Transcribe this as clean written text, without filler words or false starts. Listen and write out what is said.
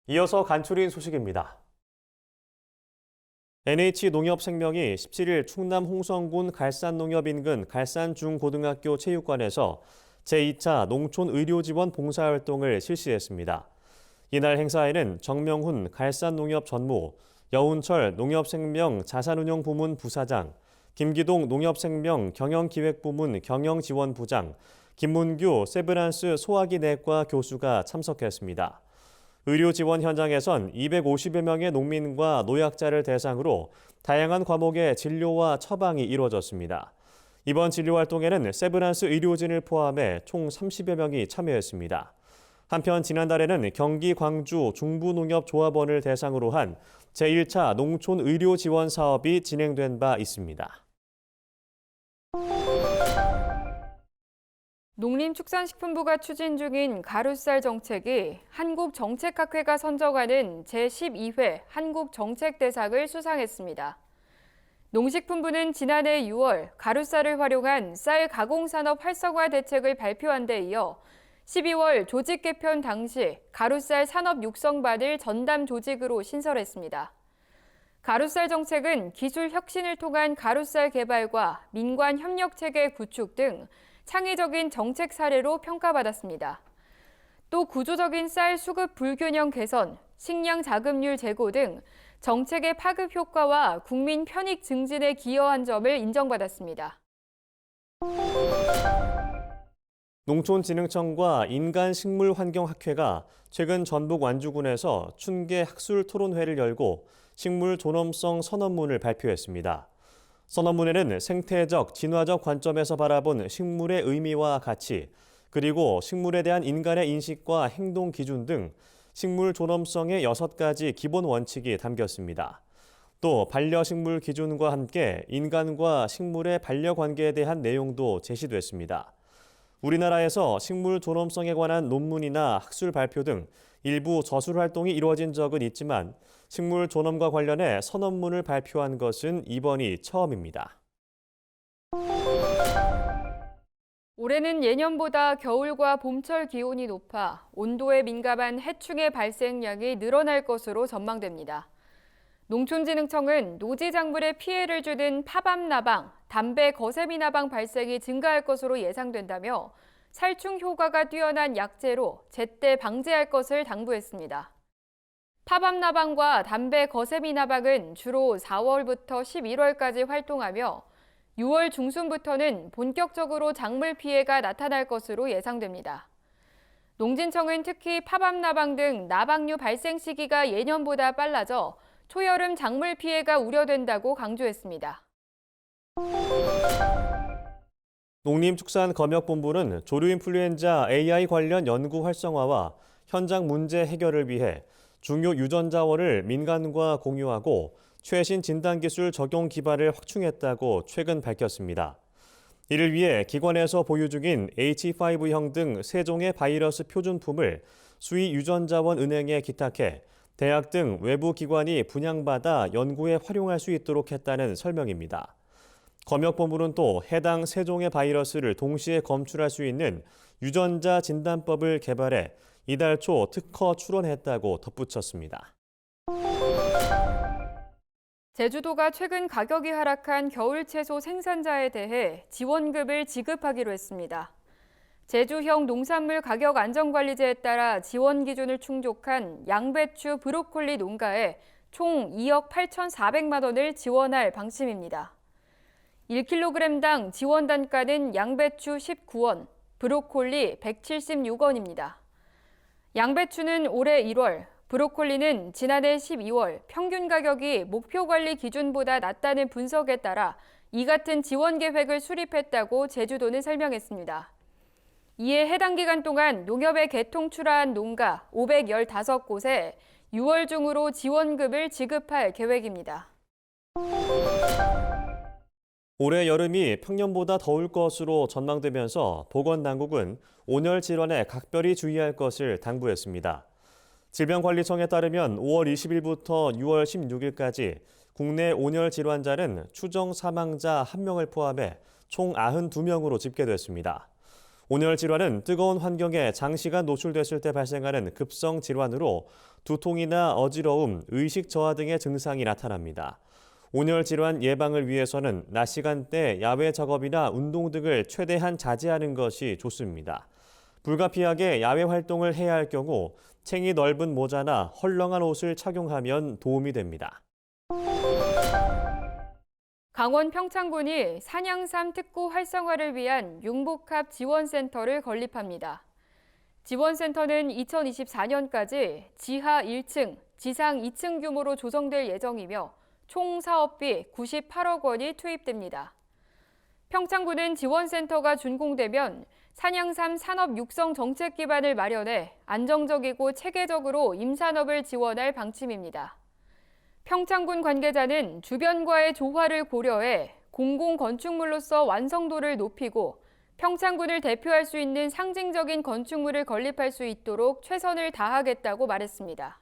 이어서 간추린 소식입니다. NH농협생명이 17일 충남 홍성군 갈산농협 인근 갈산중고등학교 체육관에서 제2차 농촌의료지원 봉사활동을 실시했습니다. 이날 행사에는 정명훈 갈산농협 전무, 여운철 농협생명 자산운용부문 부사장, 김기동 농협생명 경영기획부문 경영지원부장, 김문규 세브란스 소화기내과 교수가 참석했습니다. 의료 지원 현장에선 250여 명의 농민과 노약자를 대상으로 다양한 과목의 진료와 처방이 이루어졌습니다. 이번 진료 활동에는 세브란스 의료진을 포함해 총 30여 명이 참여했습니다. 한편 지난달에는 경기 광주 중부농협조합원을 대상으로 한 제1차 농촌 의료 지원 사업이 진행된 바 있습니다. 농림축산식품부가 추진 중인 가루쌀 정책이 한국정책학회가 선정하는 제12회 한국정책대상을 수상했습니다. 농식품부는 지난해 6월 가루쌀을 활용한 쌀 가공산업 활성화 대책을 발표한 데 이어 12월 조직 개편 당시 가루쌀 산업 육성반을 전담 조직으로 신설했습니다. 가루쌀 정책은 기술 혁신을 통한 가루쌀 개발과 민관 협력 체계 구축 등 창의적인 정책 사례로 평가받았습니다. 또 구조적인 쌀 수급 불균형 개선, 식량 자급률 제고 등 정책의 파급 효과와 국민 편익 증진에 기여한 점을 인정받았습니다. 농촌진흥청과 인간식물환경학회가 최근 전북 완주군에서 춘계 학술 토론회를 열고 식물 존엄성 선언문을 발표했습니다. 선언문에는 생태적, 진화적 관점에서 바라본 식물의 의미와 가치, 그리고 식물에 대한 인간의 인식과 행동 기준 등 식물 존엄성의 6가지 기본 원칙이 담겼습니다. 또 반려식물 기준과 함께 인간과 식물의 반려관계에 대한 내용도 제시됐습니다. 우리나라에서 식물 존엄성에 관한 논문이나 학술 발표 등 일부 저술 활동이 이루어진 적은 있지만 식물 존엄과 관련해 선언문을 발표한 것은 이번이 처음입니다. 올해는 예년보다 겨울과 봄철 기온이 높아 온도에 민감한 해충의 발생량이 늘어날 것으로 전망됩니다. 농촌진흥청은 노지작물에 피해를 주는 파밤나방, 담배 거세미나방 발생이 증가할 것으로 예상된다며 살충 효과가 뛰어난 약재로 제때 방제할 것을 당부했습니다. 파밤나방과 담배 거세미나방은 주로 4월부터 11월까지 활동하며 6월 중순부터는 본격적으로 작물 피해가 나타날 것으로 예상됩니다. 농진청은 특히 파밤나방 등 나방류 발생 시기가 예년보다 빨라져 초여름 작물 피해가 우려된다고 강조했습니다. 농림축산검역본부는 조류인플루엔자 AI 관련 연구 활성화와 현장 문제 해결을 위해 중요 유전자원을 민간과 공유하고 최신 진단기술 적용 기반을 확충했다고 최근 밝혔습니다. 이를 위해 기관에서 보유 중인 H5형 등 3종의 바이러스 표준품을 수의 유전자원 은행에 기탁해 대학 등 외부 기관이 분양받아 연구에 활용할 수 있도록 했다는 설명입니다. 검역본부는 또 해당 3종의 바이러스를 동시에 검출할 수 있는 유전자 진단법을 개발해 이달 초 특허 출원했다고 덧붙였습니다. 제주도가 최근 가격이 하락한 겨울 채소 생산자에 대해 지원금을 지급하기로 했습니다. 제주형 농산물 가격 안정관리제에 따라 지원 기준을 충족한 양배추, 브로콜리 농가에 총 2억 8,400만 원을 지원할 방침입니다. 1kg당 지원 단가는 양배추 19원, 브로콜리 176원입니다. 양배추는 올해 1월, 브로콜리는 지난해 12월 평균 가격이 목표 관리 기준보다 낮다는 분석에 따라 이 같은 지원 계획을 수립했다고 제주도는 설명했습니다. 이에 해당 기간 동안 농협에 개통 출하한 농가 515곳에 6월 중으로 지원금을 지급할 계획입니다. 올해 여름이 평년보다 더울 것으로 전망되면서 보건당국은 온열 질환에 각별히 주의할 것을 당부했습니다. 질병관리청에 따르면 5월 20일부터 6월 16일까지 국내 온열 질환자는 추정 사망자 1명을 포함해 총 92명으로 집계됐습니다. 온열 질환은 뜨거운 환경에 장시간 노출됐을 때 발생하는 급성 질환으로 두통이나 어지러움, 의식 저하 등의 증상이 나타납니다. 온열 질환 예방을 위해서는 낮 시간대 야외 작업이나 운동 등을 최대한 자제하는 것이 좋습니다. 불가피하게 야외 활동을 해야 할 경우 챙이 넓은 모자나 헐렁한 옷을 착용하면 도움이 됩니다. 강원 평창군이 산양삼 특구 활성화를 위한 융복합 지원센터를 건립합니다. 지원센터는 2024년까지 지하 1층, 지상 2층 규모로 조성될 예정이며 총 사업비 98억 원이 투입됩니다. 평창군은 지원센터가 준공되면 산양삼 산업 육성 정책 기반을 마련해 안정적이고 체계적으로 임산업을 지원할 방침입니다. 평창군 관계자는 주변과의 조화를 고려해 공공건축물로서 완성도를 높이고 평창군을 대표할 수 있는 상징적인 건축물을 건립할 수 있도록 최선을 다하겠다고 말했습니다.